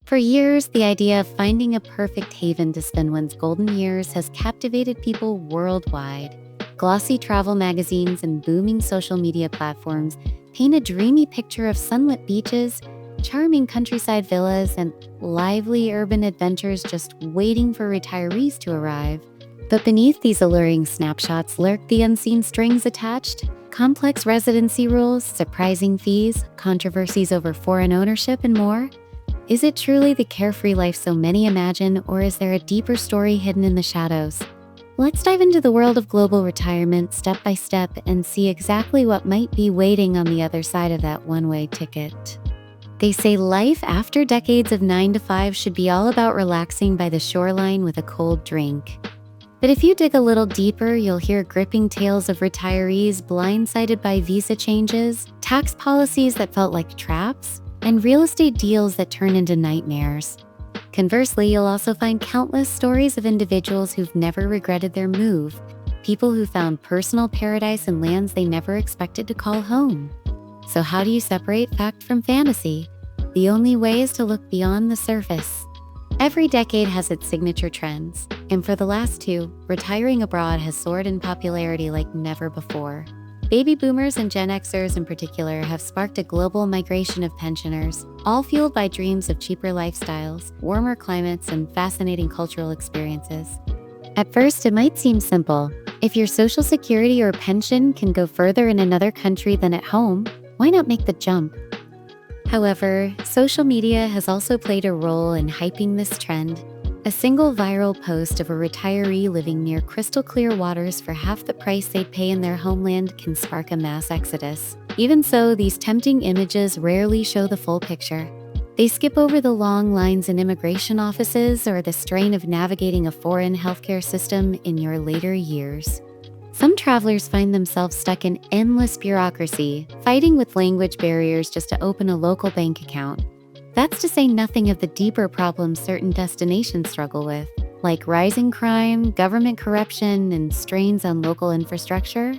For years, the idea of finding a perfect haven to spend one's golden years has captivated people worldwide. Glossy travel magazines and booming social media platforms paint a dreamy picture of sunlit beaches, charming countryside villas, and lively urban adventures just waiting for retirees to arrive. But beneath these alluring snapshots lurk the unseen strings attached: complex residency rules, surprising fees, controversies over foreign ownership, and more. Is it truly the carefree life so many imagine, or is there a deeper story hidden in the shadows? Let's dive into the world of global retirement step by step and see exactly what might be waiting on the other side of that one-way ticket. They say life after decades of 9 to 5 should be all about relaxing by the shoreline with a cold drink. But if you dig a little deeper, you'll hear gripping tales of retirees blindsided by visa changes, tax policies that felt like traps, and real estate deals that turn into nightmares. Conversely, you'll also find countless stories of individuals who've never regretted their move, people who found personal paradise in lands they never expected to call home. So how do you separate fact from fantasy? The only way is to look beyond the surface. Every decade has its signature trends, and for the last two, retiring abroad has soared in popularity like never before. Baby boomers and Gen Xers in particular have sparked a global migration of pensioners, all fueled by dreams of cheaper lifestyles, warmer climates, and fascinating cultural experiences. At first, it might seem simple. If your social security or pension can go further in another country than at home, why not make the jump? However, social media has also played a role in hyping this trend. A single viral post of a retiree living near crystal clear waters for half the price they'd pay in their homeland can spark a mass exodus. Even so, these tempting images rarely show the full picture. They skip over the long lines in immigration offices or the strain of navigating a foreign healthcare system in your later years. Some travelers find themselves stuck in endless bureaucracy, fighting with language barriers just to open a local bank account. That's to say nothing of the deeper problems certain destinations struggle with, like rising crime, government corruption, and strains on local infrastructure.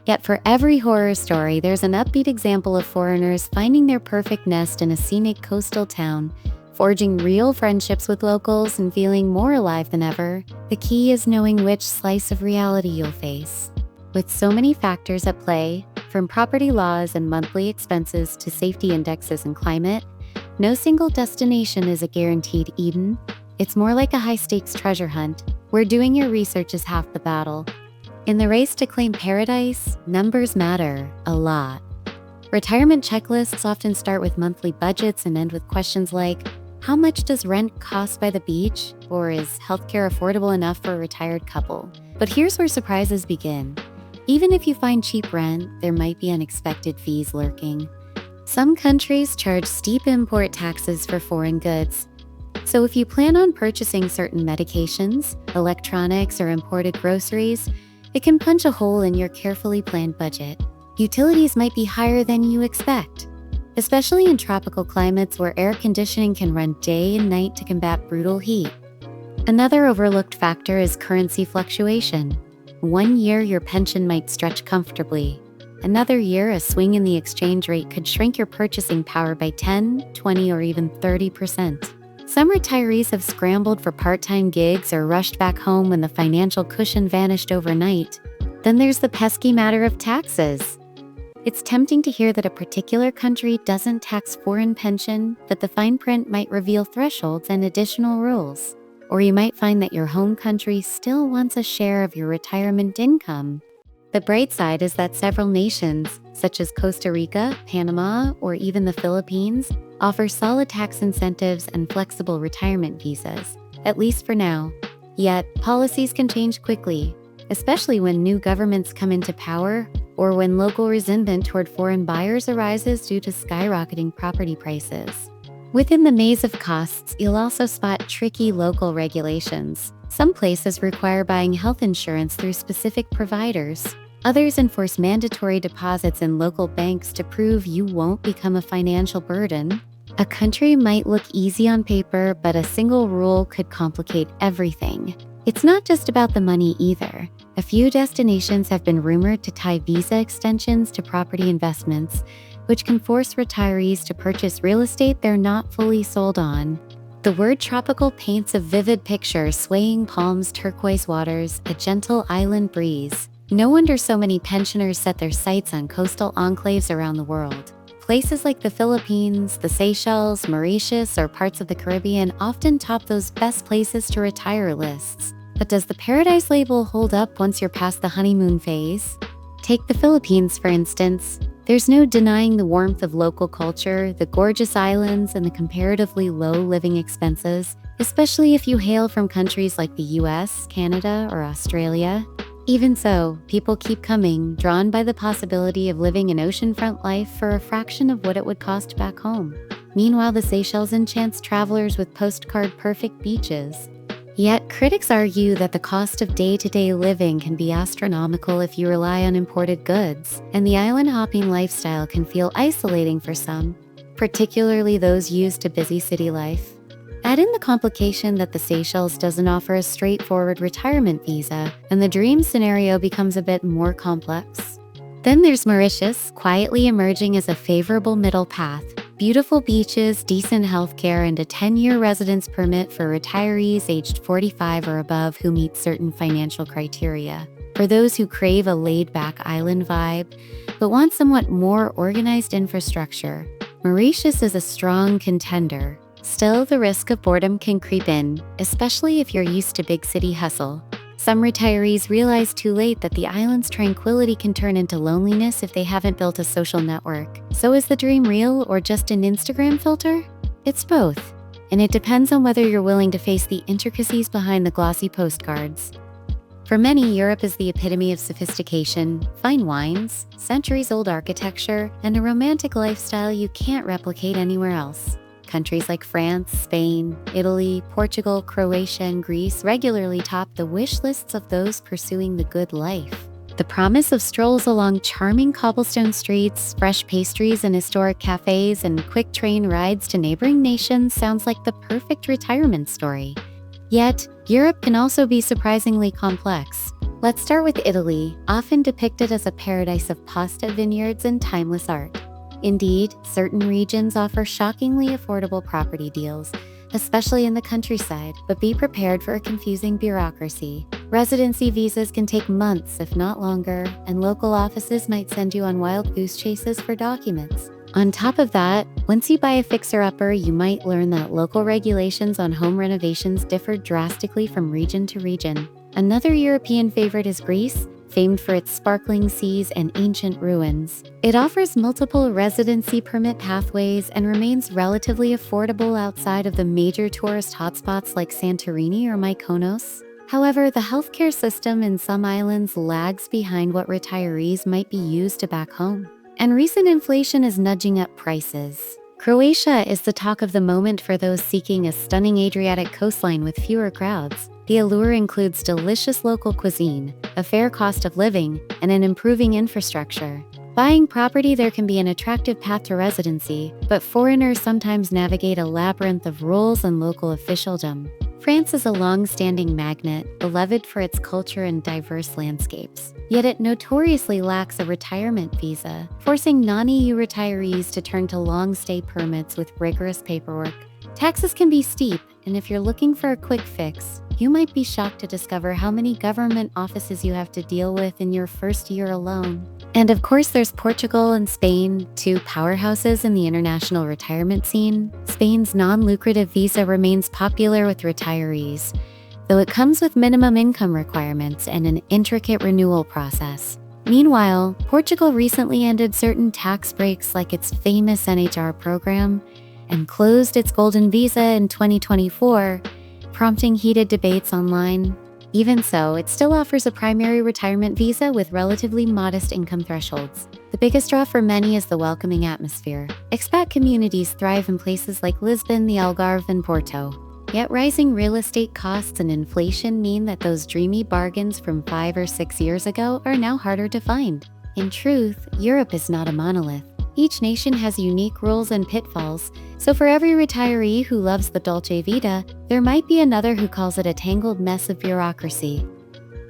Yet for every horror story, there's an upbeat example of foreigners finding their perfect nest in a scenic coastal town, forging real friendships with locals and feeling more alive than ever. The key is knowing which slice of reality you'll face. With so many factors at play, from property laws and monthly expenses to safety indexes and climate, no single destination is a guaranteed Eden. It's more like a high-stakes treasure hunt, where doing your research is half the battle. In the race to claim paradise, numbers matter a lot. Retirement checklists often start with monthly budgets and end with questions like, how much does rent cost by the beach? Or is healthcare affordable enough for a retired couple? But here's where surprises begin. Even if you find cheap rent, there might be unexpected fees lurking. Some countries charge steep import taxes for foreign goods. So if you plan on purchasing certain medications, electronics, or imported groceries, it can punch a hole in your carefully planned budget. Utilities might be higher than you expect, especially in tropical climates where air conditioning can run day and night to combat brutal heat. Another overlooked factor is currency fluctuation. One year, your pension might stretch comfortably. Another year, a swing in the exchange rate could shrink your purchasing power by 10, 20, or even 30%. Some retirees have scrambled for part-time gigs or rushed back home when the financial cushion vanished overnight. Then there's the pesky matter of taxes. It's tempting to hear that a particular country doesn't tax foreign pension, but the fine print might reveal thresholds and additional rules. Or you might find that your home country still wants a share of your retirement income. The bright side is that several nations, such as Costa Rica, Panama, or even the Philippines, offer solid tax incentives and flexible retirement visas, at least for now. Yet, policies can change quickly, especially when new governments come into power or when local resentment toward foreign buyers arises due to skyrocketing property prices. Within the maze of costs, you'll also spot tricky local regulations. Some places require buying health insurance through specific providers. Others enforce mandatory deposits in local banks to prove you won't become a financial burden. A country might look easy on paper, but a single rule could complicate everything. It's not just about the money either. A few destinations have been rumored to tie visa extensions to property investments, which can force retirees to purchase real estate they're not fully sold on. The word tropical paints a vivid picture: swaying palms, turquoise waters, a gentle island breeze. No wonder so many pensioners set their sights on coastal enclaves around the world. Places like the Philippines, the Seychelles, Mauritius, or parts of the Caribbean often top those best places to retire lists. But does the paradise label hold up once you're past the honeymoon phase? Take the Philippines, for instance. There's no denying the warmth of local culture, the gorgeous islands, and the comparatively low living expenses, especially if you hail from countries like the US, Canada, or Australia. Even so, people keep coming, drawn by the possibility of living an oceanfront life for a fraction of what it would cost back home. Meanwhile, the Seychelles enchants travelers with postcard-perfect beaches. Yet, critics argue that the cost of day-to-day living can be astronomical if you rely on imported goods, and the island-hopping lifestyle can feel isolating for some, particularly those used to busy city life. Add in the complication that the Seychelles doesn't offer a straightforward retirement visa, and the dream scenario becomes a bit more complex. Then there's Mauritius, quietly emerging as a favorable middle path. Beautiful beaches, decent healthcare, and a 10-year residence permit for retirees aged 45 or above who meet certain financial criteria. For those who crave a laid-back island vibe, but want somewhat more organized infrastructure, Mauritius is a strong contender. Still, the risk of boredom can creep in, especially if you're used to big city hustle. Some retirees realize too late that the island's tranquility can turn into loneliness if they haven't built a social network. So is the dream real or just an Instagram filter? It's both, and it depends on whether you're willing to face the intricacies behind the glossy postcards. For many, Europe is the epitome of sophistication: fine wines, centuries-old architecture, and a romantic lifestyle you can't replicate anywhere else. Countries like France, Spain, Italy, Portugal, Croatia, and Greece regularly top the wish lists of those pursuing the good life. The promise of strolls along charming cobblestone streets, fresh pastries in historic cafes, and quick train rides to neighboring nations sounds like the perfect retirement story. Yet, Europe can also be surprisingly complex. Let's start with Italy, often depicted as a paradise of pasta vineyards and timeless art. Indeed, certain regions offer shockingly affordable property deals, especially in the countryside, but be prepared for a confusing bureaucracy. Residency visas can take months, if not longer, and local offices might send you on wild goose chases for documents. On top of that, once you buy a fixer-upper, you might learn that local regulations on home renovations differ drastically from region to region. Another European favorite is Greece, famed for its sparkling seas and ancient ruins. It offers multiple residency permit pathways and remains relatively affordable outside of the major tourist hotspots like Santorini or Mykonos. However, the healthcare system in some islands lags behind what retirees might be used to back home. And recent inflation is nudging up prices. Croatia is the talk of the moment for those seeking a stunning Adriatic coastline with fewer crowds. The allure includes delicious local cuisine, a fair cost of living, and an improving infrastructure. Buying property there can be an attractive path to residency, but foreigners sometimes navigate a labyrinth of rules and local officialdom. France is a long-standing magnet, beloved for its culture and diverse landscapes. Yet it notoriously lacks a retirement visa, forcing non-EU retirees to turn to long-stay permits with rigorous paperwork. Taxes can be steep, and if you're looking for a quick fix, you might be shocked to discover how many government offices you have to deal with in your first year alone. And of course, there's Portugal and Spain, two powerhouses in the international retirement scene. Spain's non-lucrative visa remains popular with retirees, though it comes with minimum income requirements and an intricate renewal process. Meanwhile, Portugal recently ended certain tax breaks like its famous NHR program and closed its golden visa in 2024, prompting heated debates online. Even so, it still offers a primary retirement visa with relatively modest income thresholds. The biggest draw for many is the welcoming atmosphere. Expat communities thrive in places like Lisbon, the Algarve, and Porto. Yet rising real estate costs and inflation mean that those dreamy bargains from 5 or 6 years ago are now harder to find. In truth, Europe is not a monolith. Each nation has unique rules and pitfalls, so for every retiree who loves the Dolce Vita, there might be another who calls it a tangled mess of bureaucracy.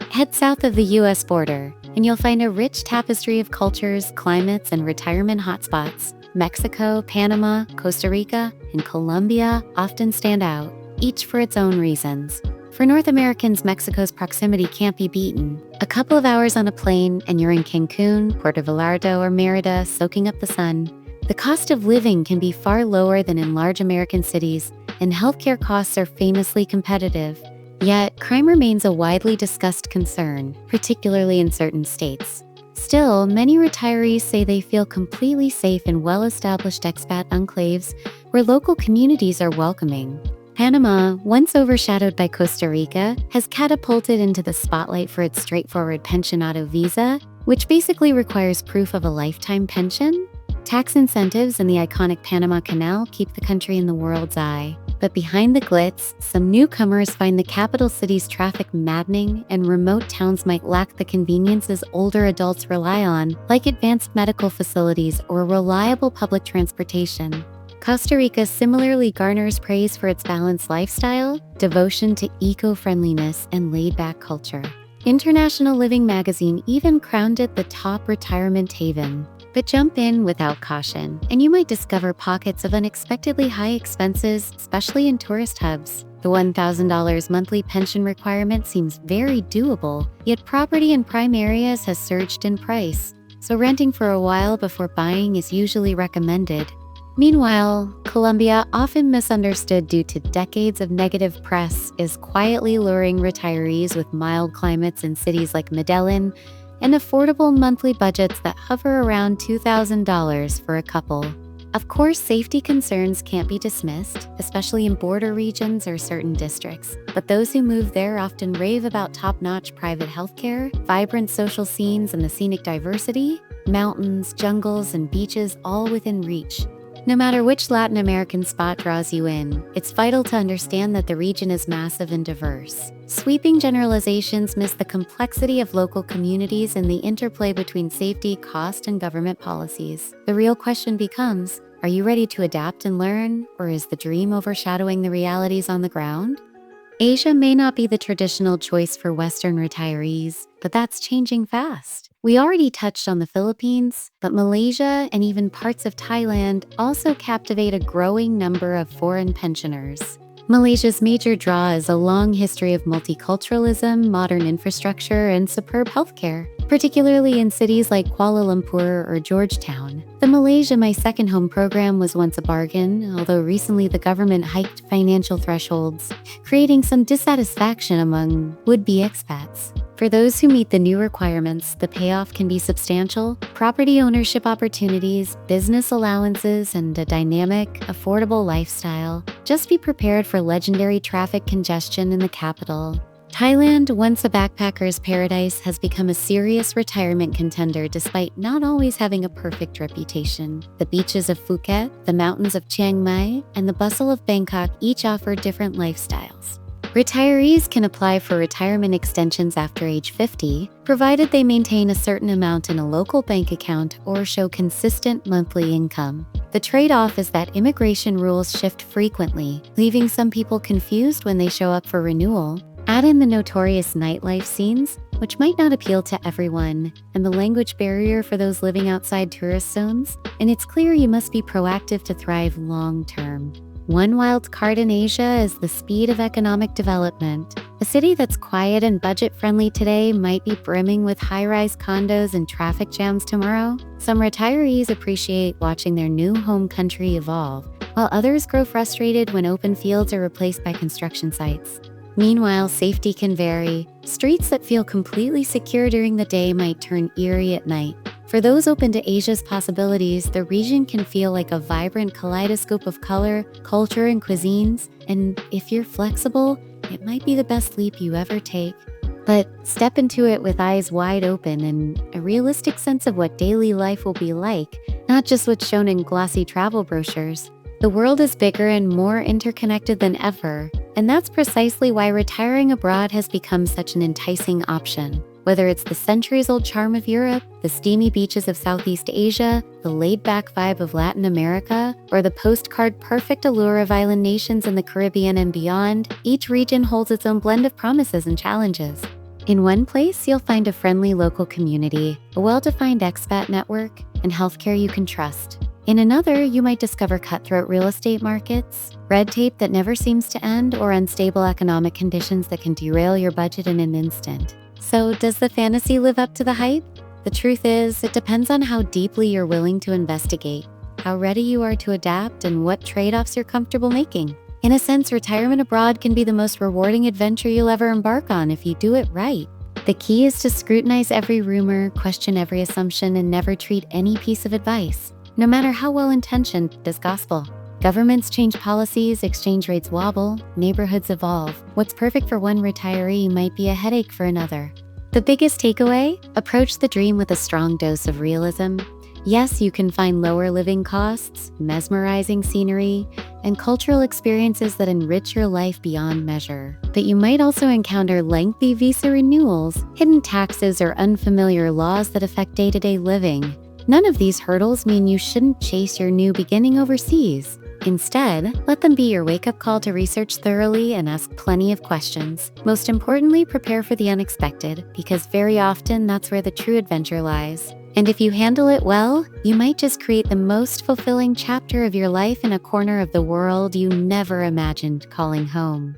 Head south of the US border, and you'll find a rich tapestry of cultures, climates, and retirement hotspots. Mexico, Panama, Costa Rica, and Colombia often stand out, each for its own reasons. For North Americans, Mexico's proximity can't be beaten. A couple of hours on a plane, and you're in Cancun, Puerto Vallarta, or Merida, soaking up the sun. The cost of living can be far lower than in large American cities, and healthcare costs are famously competitive. Yet, crime remains a widely discussed concern, particularly in certain states. Still, many retirees say they feel completely safe in well-established expat enclaves where local communities are welcoming. Panama, once overshadowed by Costa Rica, has catapulted into the spotlight for its straightforward pensionado visa, which basically requires proof of a lifetime pension. Tax incentives and the iconic Panama Canal keep the country in the world's eye. But behind the glitz, some newcomers find the capital city's traffic maddening, and remote towns might lack the conveniences older adults rely on, like advanced medical facilities or reliable public transportation. Costa Rica similarly garners praise for its balanced lifestyle, devotion to eco-friendliness, and laid-back culture. International Living magazine even crowned it the top retirement haven. But jump in without caution, and you might discover pockets of unexpectedly high expenses, especially in tourist hubs. The $1,000 monthly pension requirement seems very doable, yet property in prime areas has surged in price, so renting for a while before buying is usually recommended. Meanwhile, Colombia, often misunderstood due to decades of negative press, is quietly luring retirees with mild climates in cities like Medellin and affordable monthly budgets that hover around $2,000 for a couple. Of course, safety concerns can't be dismissed, especially in border regions or certain districts. But those who move there often rave about top-notch private healthcare, vibrant social scenes, and the scenic diversity, mountains, jungles, and beaches all within reach. No matter which Latin American spot draws you in, it's vital to understand that the region is massive and diverse. Sweeping generalizations miss the complexity of local communities and the interplay between safety, cost, and government policies. The real question becomes, are you ready to adapt and learn, or is the dream overshadowing the realities on the ground? Asia may not be the traditional choice for Western retirees, but that's changing fast. We already touched on the Philippines, but Malaysia and even parts of Thailand also captivate a growing number of foreign pensioners. Malaysia's major draw is a long history of multiculturalism, modern infrastructure, and superb healthcare, particularly in cities like Kuala Lumpur or Georgetown. The Malaysia My Second Home program was once a bargain, although recently the government hiked financial thresholds, creating some dissatisfaction among would-be expats. For those who meet the new requirements, the payoff can be substantial: property ownership opportunities, business allowances, and a dynamic, affordable lifestyle. Just be prepared for legendary traffic congestion in the capital. Thailand, once a backpacker's paradise, has become a serious retirement contender despite not always having a perfect reputation. The beaches of Phuket, the mountains of Chiang Mai, and the bustle of Bangkok each offer different lifestyles. Retirees can apply for retirement extensions after age 50, provided they maintain a certain amount in a local bank account or show consistent monthly income. The trade-off is that immigration rules shift frequently, leaving some people confused when they show up for renewal. Add in the notorious nightlife scenes, which might not appeal to everyone, and the language barrier for those living outside tourist zones, and it's clear you must be proactive to thrive long-term. One wild card in Asia is the speed of economic development. A city that's quiet and budget-friendly today might be brimming with high-rise condos and traffic jams tomorrow. Some retirees appreciate watching their new home country evolve, while others grow frustrated when open fields are replaced by construction sites. Meanwhile, safety can vary. Streets that feel completely secure during the day might turn eerie at night. For those open to Asia's possibilities, the region can feel like a vibrant kaleidoscope of color, culture, and cuisines, and if you're flexible, it might be the best leap you ever take. But step into it with eyes wide open and a realistic sense of what daily life will be like, not just what's shown in glossy travel brochures. The world is bigger and more interconnected than ever, and that's precisely why retiring abroad has become such an enticing option. Whether it's the centuries-old charm of Europe, the steamy beaches of Southeast Asia, the laid-back vibe of Latin America, or the postcard-perfect allure of island nations in the Caribbean and beyond, each region holds its own blend of promises and challenges. In one place, you'll find a friendly local community, a well-defined expat network, and healthcare you can trust. In another, you might discover cutthroat real estate markets, red tape that never seems to end, or unstable economic conditions that can derail your budget in an instant. So, does the fantasy live up to the hype? The truth is, it depends on how deeply you're willing to investigate, how ready you are to adapt, and what trade-offs you're comfortable making. In a sense, retirement abroad can be the most rewarding adventure you'll ever embark on if you do it right. The key is to scrutinize every rumor, question every assumption, and never treat any piece of advice, no matter how well-intentioned, as gospel. Governments change policies, exchange rates wobble, neighborhoods evolve. What's perfect for one retiree might be a headache for another. The biggest takeaway? Approach the dream with a strong dose of realism. Yes, you can find lower living costs, mesmerizing scenery, and cultural experiences that enrich your life beyond measure. But you might also encounter lengthy visa renewals, hidden taxes, or unfamiliar laws that affect day-to-day living. None of these hurdles mean you shouldn't chase your new beginning overseas. Instead, let them be your wake-up call to research thoroughly and ask plenty of questions. Most importantly, prepare for the unexpected, because very often that's where the true adventure lies. And if you handle it well, you might just create the most fulfilling chapter of your life in a corner of the world you never imagined calling home.